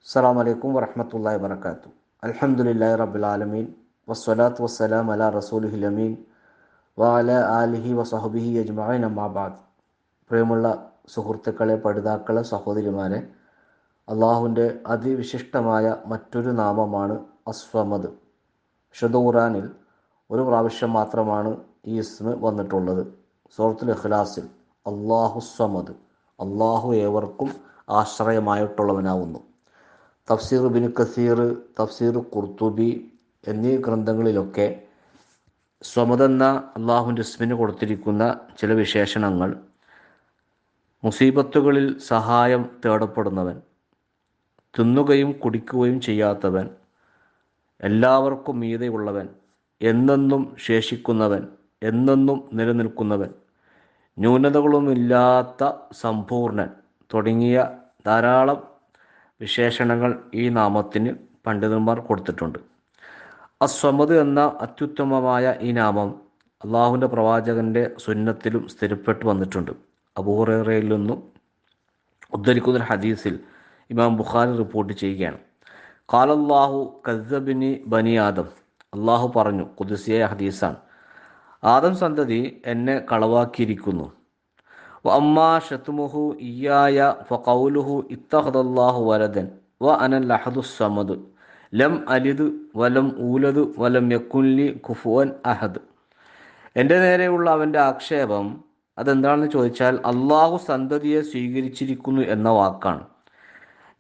അസ്സലാമു അലൈക്കും വറഹ്മത്തുള്ളാഹി വബറകാതുഹു. അൽഹംദുലില്ലാഹി റബ്ബിൽ ആലമീൻ വസ്സലാത്തു വസ്സലാമു അലാ റസൂലിഹിൽ അമീൻ വഅലാ ആലിഹി വസഹ്ബിഹി അജ്മഈൻ അമ്മാ ബഅദ്. പ്രിയമുള്ള സുഹൃത്തുക്കളെ, പഠിതാക്കളെ, സഹോദരിമാരെ, അള്ളാഹുവിൻ്റെ അതിവിശിഷ്ടമായ മറ്റൊരു നാമമാണ് അസ്വമദ്. വിശുദ്ധ ഖുർആനിൽ ഒരു പ്രാവശ്യം മാത്രമാണ് ഈ ഇസ്മ വന്നിട്ടുള്ളത്. സൂറത്തുൽ ഇഖ്ലാസിൽ അല്ലാഹു സ്വമദ്, അള്ളാഹു ഏവർക്കും ആശ്രയമായിട്ടുള്ളവനാവുന്നു. തഫ്സീർ ഇബ്നു കസീർ, തഫ്സീർ ഖുർത്തുബി എന്നീ ഗ്രന്ഥങ്ങളിലൊക്കെ സ്വമദ് എന്ന അള്ളാഹുവിൻ്റെ ഇസ്മിന് കൊടുത്തിരിക്കുന്ന ചില വിശേഷണങ്ങൾ: മുസീബത്തുകളിൽ സഹായം തേടപ്പെടുന്നവൻ, തിന്നുകയും കുടിക്കുകയും ചെയ്യാത്തവൻ, എല്ലാവർക്കും മീതെയുള്ളവൻ, എന്നെന്നും ശേഷിക്കുന്നവൻ, എന്നെന്നും നിലനിൽക്കുന്നവൻ, ന്യൂനതകളുമില്ലാത്ത സമ്പൂർണൻ തുടങ്ങിയ ധാരാളം വിശേഷണങ്ങൾ ഈ നാമത്തിന് പണ്ഡിതന്മാർ കൊടുത്തിട്ടുണ്ട്. അസ്വമദ് എന്ന അത്യുത്തമമായ ഈ നാമം അള്ളാഹുവിൻ്റെ പ്രവാചകൻ്റെ സുന്നത്തിലും സ്ഥിരപ്പെട്ടു വന്നിട്ടുണ്ട്. അബൂ ഹുറൈറയിൽ നിന്നും ഉദ്ധരിക്കുന്ന ഹദീസിൽ ഇമാം ബുഖാരി റിപ്പോർട്ട് ചെയ്യുകയാണ്: ഖാലല്ലാഹു കസ്സബനി ബനി ആദം. അള്ളാഹു പറഞ്ഞു, ഖുദ്സിയായ ഹദീസാണ്, ആദം സന്തതി എന്നെ കളവാക്കിയിരിക്കുന്നു. വ അമ്മാ ശത്മുഹു ഇയ്യായ ഫഖൗലുഹു ഇത്തഖദല്ലാഹു വലദൻ വ അനൽ അഹദുസ് സമദ് ലം അലിദ് വലം ഊലദ് വലം യകുൻലി കുഫുവൻ അഹദ്. എൻ്റെ നേരെയുള്ള അവൻ്റെ ആക്ഷേപം അതെന്താണെന്ന് ചോദിച്ചാൽ, അള്ളാഹു സന്തതിയെ സ്വീകരിച്ചിരിക്കുന്നു എന്ന വാക്കാണ്.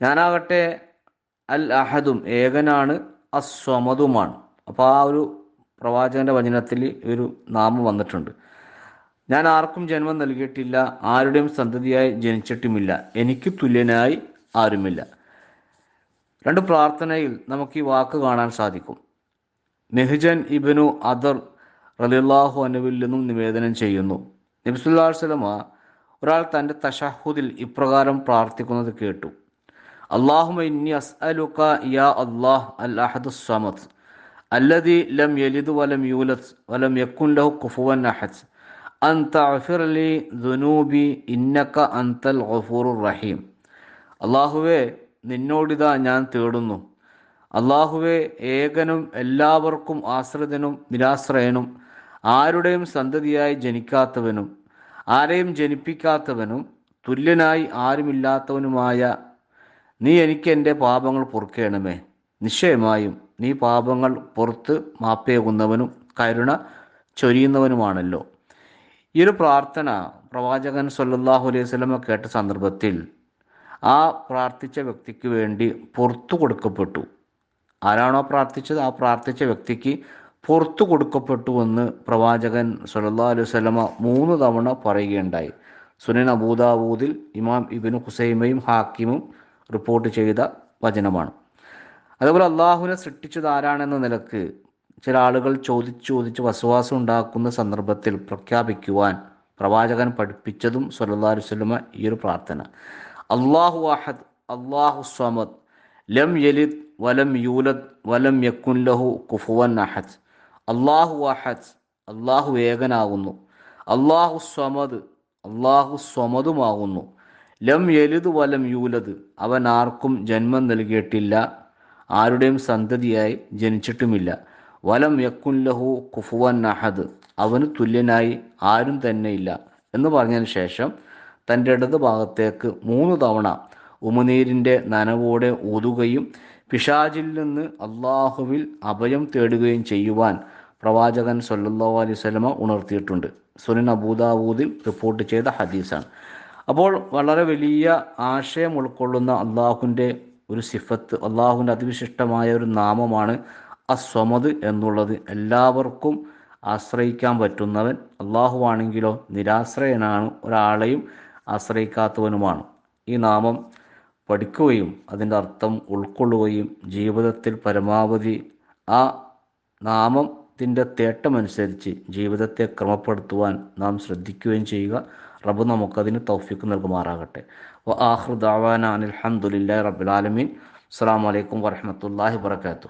ഞാനാകട്ടെ അൽ അഹദും ഏകനാണ്, അസ്വമദുമാണ്. അപ്പോൾ ആ ഒരു പ്രവാചകൻ്റെ വചനത്തിൽ ഒരു നാമം വന്നിട്ടുണ്ട്. ഞാൻ ആർക്കും ജന്മം നൽകിയിട്ടില്ല, ആരുടെയും സന്തതിയായി ജനിച്ചിട്ടുമില്ല, എനിക്ക് തുല്യനായി ആരുമില്ല. രണ്ട് പ്രാർത്ഥനയിൽ നമുക്ക് ഈ വാക്ക് കാണാൻ സാധിക്കും. മെഹ്ജൻ ഇബ്നു അദർ റളിയല്ലാഹു അൻഹുവിൽ നിന്നും നിവേദനം ചെയ്യുന്നു, നബി സല്ലല്ലാഹു അലൈഹി വസല്ലമ ഒരാൾ തൻ്റെ തശഹുദിൽ ഇപ്രകാരം പ്രാർത്ഥിക്കുന്നത് കേട്ടു: അല്ലാഹുമ്മ ഇന്നി അസ്അലുക യാ അല്ലാഹ് അൽ അഹദുസ് സമദ് അല്ലദി ലം യലിദ് വലം യൂലദ് വലം യകുൻ ലഹു കുഫുവൻ അഹദ് അൻ തഗ്ഫിർ ലി ദുനൂബി ഇന്നക അൻതൽ ഗഫൂറുർ റഹീം. അല്ലാഹുവേ, നിന്നോടിതാ ഞാൻ തേടുന്നു. അല്ലാഹുവേ, ഏകനും എല്ലാവർക്കും ആശ്രിതനും നിരാശ്രയനും ആരുടെയും സന്തതിയായി ജനിക്കാത്തവനും ആരെയും ജനിപ്പിക്കാത്തവനും തുല്യനായി ആരുമില്ലാത്തവനുമായ നീ എനിക്ക് എൻ്റെ പാപങ്ങൾ പൊറുക്കണമേ. നിശ്ചയമായും നീ പാപങ്ങൾ പുറത്ത് മാപ്പേകുന്നവനും കരുണ ചൊരിയുന്നവനുമാണല്ലോ. ഈ ഒരു പ്രാർത്ഥന പ്രവാചകൻ സല്ലല്ലാഹു അലൈഹി വസല്ലമ കേട്ട സന്ദർഭത്തിൽ ആ പ്രാർത്ഥിച്ച വ്യക്തിക്ക് വേണ്ടി പുറത്തു കൊടുക്കപ്പെട്ടു. ആരാണോ പ്രാർത്ഥിച്ചത് ആ പ്രാർത്ഥിച്ച വ്യക്തിക്ക് പുറത്തു കൊടുക്കപ്പെട്ടുവെന്ന് പ്രവാചകൻ സല്ലല്ലാഹു അലൈഹി വസല്ലമ 3 തവണ പറയുകയുണ്ടായി. സുനൻ അബൂദാവൂദിൽ ഇമാം ഇബ്നു ഖുസൈമയും ഹാക്കിമും റിപ്പോർട്ട് ചെയ്ത വചനമാണ്. അതുപോലെ അള്ളാഹുവിനെ സൃഷ്ടിച്ചത് ആരാണെന്ന നിലക്ക് ചില ആളുകൾ ചോദിച്ച് വസ്വാസം ഉണ്ടാക്കുന്ന സന്ദർഭത്തിൽ പ്രഖ്യാപിക്കുവാൻ പ്രവാചകൻ പഠിപ്പിച്ചതും സല്ലല്ലാഹു അലൈഹി വസല്ലമ ഈ ഒരു പ്രാർത്ഥന: അല്ലാഹു അഹദ് അല്ലാഹു സ്വമദ് ലം യലിദ് വലം യൂലദ് വലം യകുൻ ലഹു കുഫുവൻ അഹദ്. അല്ലാഹു അഹദ്, അല്ലാഹു ഏകനാകുന്നു. അല്ലാഹു സ്വമദ്, അല്ലാഹു സ്വമദുമാകുന്നു. ലം യലിദ് വലം യൂലദ്, അവൻ ആർക്കും ജന്മം നൽകിയിട്ടില്ല, ആരുടെയും സന്തതിയായി ജനിച്ചിട്ടുമില്ല. വലം യകുൻ ലഹു കുഫുവൻ അഹദ്, അവന് തുല്യനായി ആരും തന്നെയില്ല എന്ന് പറഞ്ഞതിന് ശേഷം തൻ്റെ ഇടത് ഭാഗത്തേക്ക് 3 തവണ ഉമിനീരിൻ്റെ നനവോടെ ഊതുകയും പിശാചിൽ നിന്ന് അള്ളാഹുവിൽ അഭയം തേടുകയും ചെയ്യുവാൻ പ്രവാചകൻ സല്ലല്ലാഹു അലൈഹി വസല്ലമ ഉണർത്തിയിട്ടുണ്ട്. സുനൻ അബൂദാവൂദിൽ റിപ്പോർട്ട് ചെയ്ത ഹദീസാണ്. അപ്പോൾ വളരെ വലിയ ആശയം ഉൾക്കൊള്ളുന്ന അള്ളാഹുവിൻ്റെ ഒരു സിഫത്ത്, അള്ളാഹുവിൻ്റെ അതിവിശിഷ്ടമായ ഒരു നാമമാണ് അസ്വമദ് എന്നുള്ളത്. എല്ലാവർക്കും ആശ്രയിക്കാൻ പറ്റുന്നവൻ അള്ളാഹുവാണെങ്കിലോ നിരാശ്രയനാണ്, ഒരാളെയും ആശ്രയിക്കാത്തവനുമാണ്. ഈ നാമം പഠിക്കുകയും അതിൻ്റെ അർത്ഥം ഉൾക്കൊള്ളുകയും ജീവിതത്തിൽ പരമാവധി ആ നാമത്തിൻ്റെ തേട്ടമനുസരിച്ച് ജീവിതത്തെ ക്രമപ്പെടുത്തുവാൻ നാം ശ്രദ്ധിക്കുകയും ചെയ്യുക. റബ്ബ് നമുക്കതിന് തൗഫീഖ് നൽകുമാറാകട്ടെ. വ ആഖിറു ദഅവാന അനിൽ ഹംദുലില്ലാഹി റബ്ബിൽ ആലമീൻ. അസ്സലാമു അലൈക്കും വറഹ്മത്തുള്ളാഹി വബറകാതുഹു.